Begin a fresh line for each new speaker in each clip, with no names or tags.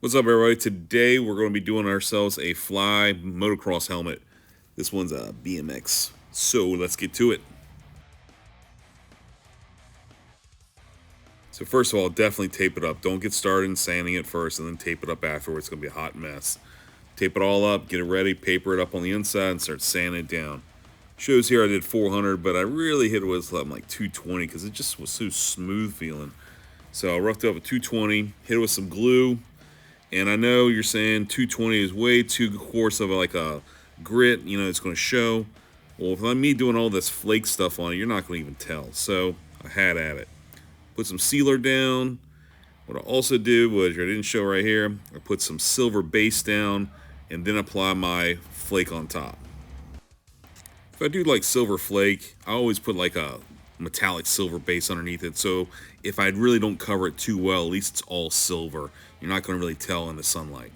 What's up, everybody? Today we're going to be doing ourselves a fly motocross helmet. This one's a BMX. So let's get to it. So first of all, definitely tape it up. Don't get started in sanding it first and then tape it up afterwards. It's going to be a hot mess. Tape it all up, get it ready, paper it up on the inside, and start sanding it down. Shows here I did 400, but I really hit it with something like 220 because it just was so smooth feeling. So I roughed it up with 220, hit it with some glue. And I know you're saying 220 is way too coarse of a grit, it's going to show. Well, with me doing all this flake stuff on it, you're not going to even tell. So I had at it. Put some sealer down. What I also did was, I didn't show right here, I put some silver base down and then apply my flake on top. If I do like silver flake, I always put like a metallic silver base underneath it. So if I really don't cover it too well, at least it's all silver. You're not going to really tell in the sunlight.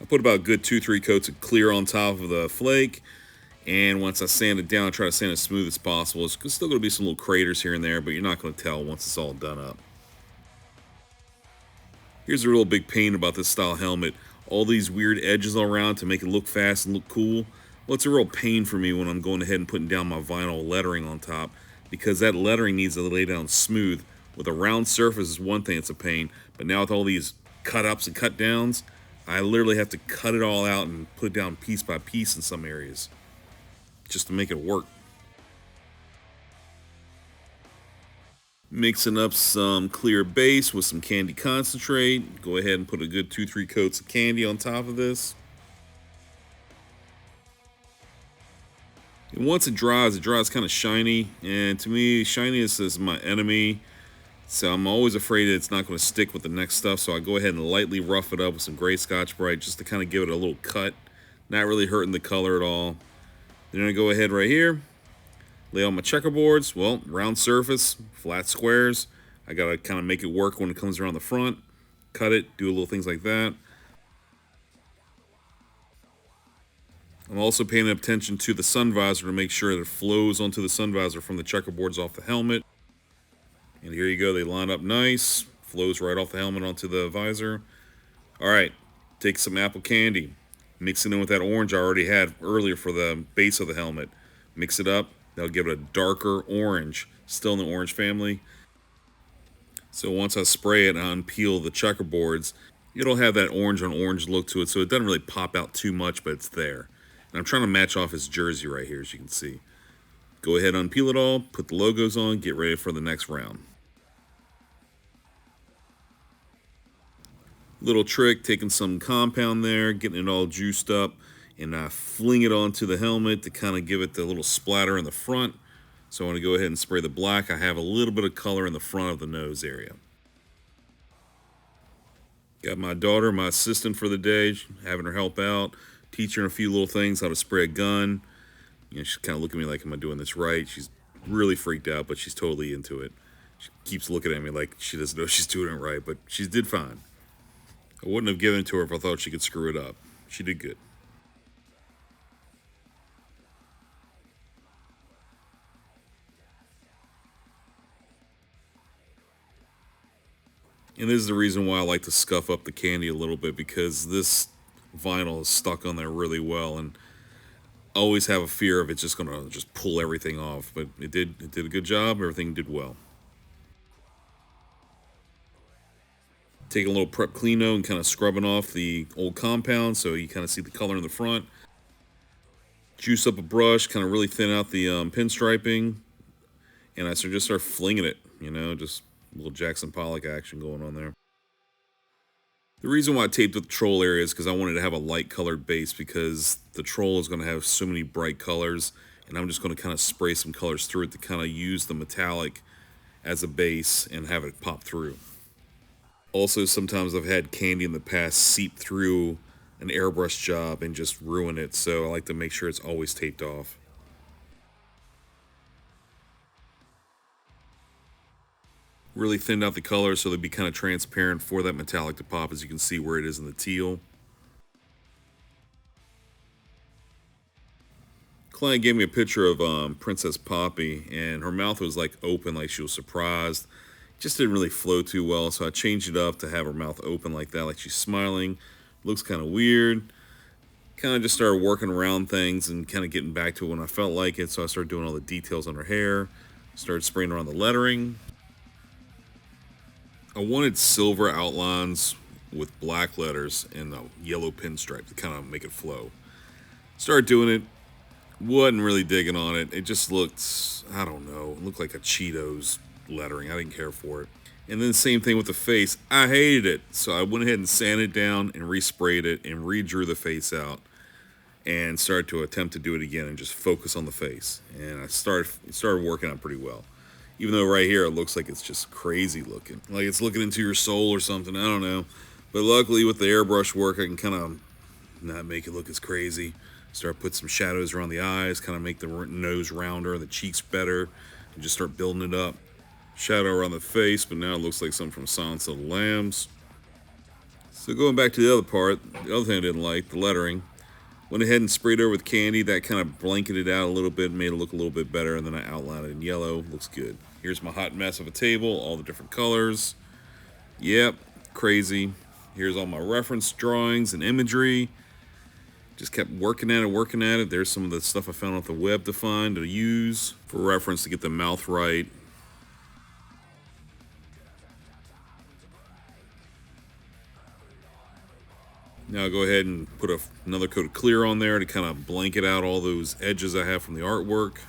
I put about a good 2-3 coats of clear on top of the flake. And once I sand it down, I try to sand it as smooth as possible. It's still going to be some little craters here and there, but you're not going to tell once it's all done up. Here's a real big pain about this style helmet. All these weird edges all around to make it look fast and look cool. Well, it's a real pain for me when I'm going ahead and putting down my vinyl lettering on top, because that lettering needs to lay down smooth. With a round surface is one thing, it's a pain, but now with all these cut ups and cut downs, I literally have to cut it all out and put it down piece by piece in some areas just to make it work. Mixing up some clear base with some candy concentrate. Go ahead and put a good 2-3 coats of candy on top of this. And once it dries kind of shiny. And to me, shininess is my enemy. So I'm always afraid that it's not going to stick with the next stuff. So I go ahead and lightly rough it up with some gray Scotch Brite just to kind of give it a little cut. Not really hurting the color at all. Then I go ahead right here, lay on my checkerboards. Well, round surface, flat squares. I got to kind of make it work when it comes around the front. Cut it, do little things like that. I'm also paying attention to the sun visor to make sure that it flows onto the sun visor from the checkerboards off the helmet. And here you go, they line up nice. Flows right off the helmet onto the visor. All right, take some apple candy. Mix it in with that orange I already had earlier for the base of the helmet. Mix it up. That'll give it a darker orange. Still in the orange family. So once I spray it and unpeel the checkerboards, it'll have that orange on orange look to it. So it doesn't really pop out too much, but it's there. And I'm trying to match off his jersey right here, as you can see. Go ahead, unpeel it all, put the logos on, get ready for the next round. Little trick, taking some compound there, getting it all juiced up, and fling it onto the helmet to kind of give it the little splatter in the front. So I want to go ahead and spray the black. I have a little bit of color in the front of the nose area. Got my daughter, my assistant for the day, having her help out, teach her a few little things, how to spray a gun. She's kind of looking at me like, am I doing this right? She's really freaked out, but she's totally into it. She keeps looking at me like she doesn't know she's doing it right, but she did fine. I wouldn't have given it to her if I thought she could screw it up. She did good. And this is the reason why I like to scuff up the candy a little bit, because this vinyl is stuck on there really well, and I always have a fear of it's just gonna just pull everything off. But it did. It did a good job. Everything did well. Taking a little prep cleano and kind of scrubbing off the old compound so you kind of see the color in the front. Juice up a brush, kind of really thin out the pinstriping, and I just start flinging it. Just a little Jackson Pollock action going on there. The reason why I taped with the troll area is because I wanted to have a light colored base, because the troll is going to have so many bright colors, and I'm just going to kind of spray some colors through it to kind of use the metallic as a base and have it pop through. Also, sometimes I've had candy in the past seep through an airbrush job and just ruin it, so I like to make sure it's always taped off. Really thinned out the color so they'd be kind of transparent for that metallic to pop, as you can see where it is in the teal. Client gave me a picture of Princess Poppy, and her mouth was like open, like she was surprised. Just didn't really flow too well, so I changed it up to have her mouth open like that, like she's smiling. Looks kind of weird. Kind of just started working around things and kind of getting back to it when I felt like it. So I started doing all the details on her hair, started spraying around the lettering. I wanted silver outlines with black letters and a yellow pinstripe to kind of make it flow. Started doing it, wasn't really digging on it. It just looked, I don't know, it looked like a Cheetos lettering. I didn't care for it. And then same thing with the face. I hated it. So I went ahead and sanded it down and resprayed it and redrew the face out and started to attempt to do it again and just focus on the face. And it started working out pretty well. Even though right here it looks like it's just crazy looking. Like it's looking into your soul or something. I don't know. But luckily with the airbrush work, I can kind of not make it look as crazy. Start put some shadows around the eyes, kind of make the nose rounder, the cheeks better, and just start building it up. Shadow around the face, but now it looks like something from Silence of the Lambs. So going back to the other part, the other thing I didn't like, the lettering. Went ahead and sprayed it over with candy. That kind of blanketed it out a little bit, made it look a little bit better, and then I outlined it in yellow. Looks good. Here's my hot mess of a table, all the different colors. Yep, crazy. Here's all my reference drawings and imagery. Just kept working at it. There's some of the stuff I found off the web to find to use for reference to get the mouth right. Now I'll go ahead and put another coat of clear on there to kind of blanket out all those edges I have from the artwork.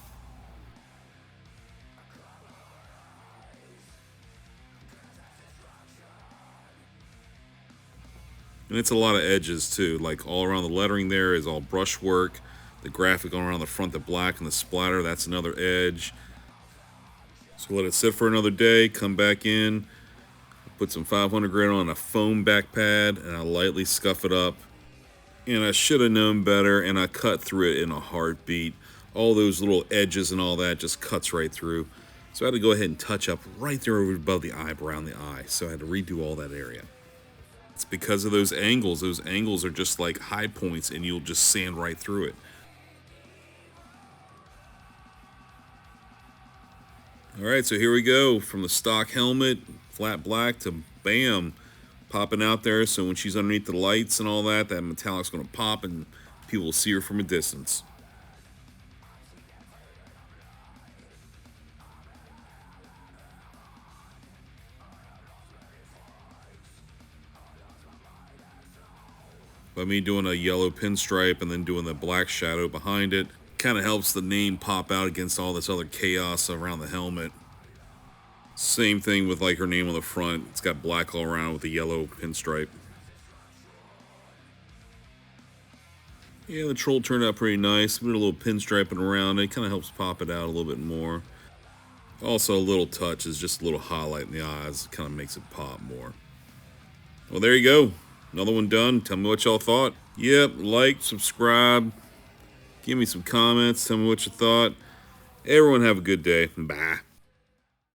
And it's a lot of edges too, like all around the lettering there is all brushwork. The graphic all around the front, the black and the splatter, that's another edge. So let it sit for another day, come back in, put some 500 grit on a foam back pad, and I lightly scuff it up. And I should have known better, and I cut through it in a heartbeat. All those little edges and all that just cuts right through. So I had to go ahead and touch up right there over above the eyebrow, around the eye. So I had to redo all that area. It's because of those angles. Those angles are just like high points, and you'll just sand right through it. All right, so here we go. From the stock helmet, flat black, to bam, popping out there. So when she's underneath the lights and all that, that metallic's going to pop, and people will see her from a distance. By me doing a yellow pinstripe and then doing the black shadow behind it, kind of helps the name pop out against all this other chaos around the helmet. Same thing with like her name on the front. It's got black all around with a yellow pinstripe. Yeah, the troll turned out pretty nice. Put a little pinstriping around it. Kind of helps pop it out a little bit more. Also, a little touch is just a little highlight in the eyes. Kind of makes it pop more. Well, there you go. Another one done. Tell me what y'all thought. Yep, like, subscribe. Give me some comments. Tell me what you thought. Everyone have a good day. Bye.